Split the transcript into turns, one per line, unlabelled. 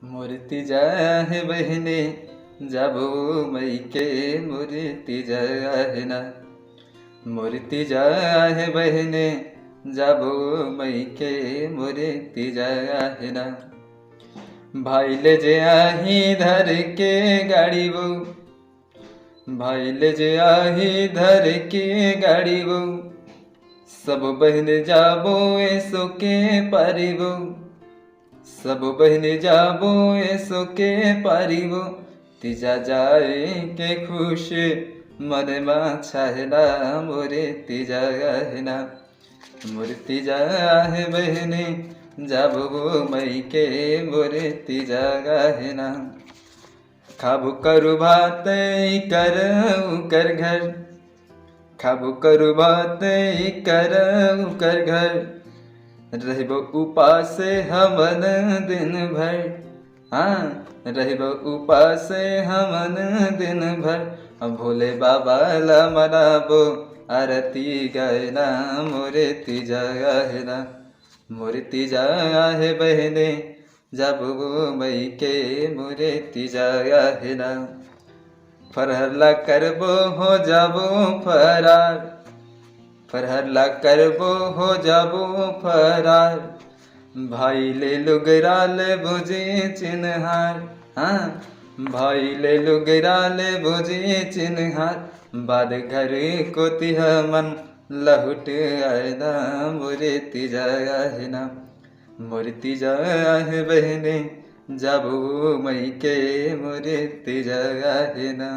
मूर्ति जाहे बहने जाबो मई के मूर्ति जाहे ना। मूर्ति जाहे बहने जाबो मई के मूर्ति जाहे ना। भाई ले जे आही धर के गाड़ी वो, भाई ले जे आही धर के गाड़ी वो, सब बहन जाबो ऐसो के पारिबो, सब बहन जाबो ऐसो के पारिबो। तीजा जाए के खुश मन मा छाहना मोरे तीजा गहना। मूर्ति जाहे बहने जाबो मई के मोरे तीजा गहना। खाबू करू भात कर घर, खाबू करू भात कर घर, रहबो उपास हमन दिन भर। हाँ, रहबो उपास हमन दिन भर। भोले बाबा ला मनाबो आरती गायना मोरे तीजा गहना। मूर्ति जाहे बहने जाबो मई के मोरे तीजा गहना। फरहरला करबो हो जाबो फरार, फरहरला करबो हो जाबो फरार। भाई ले लुगरा ले बुझे चिन्हार। हाँ, भाई ले लुगरा ले बुझे चिन्हार। बाद घर को तिह मन लहुट आयना मोरे तीजा गहना। मूर्ति जाहे बहने जाबो मई के मोरे तीजा गहना।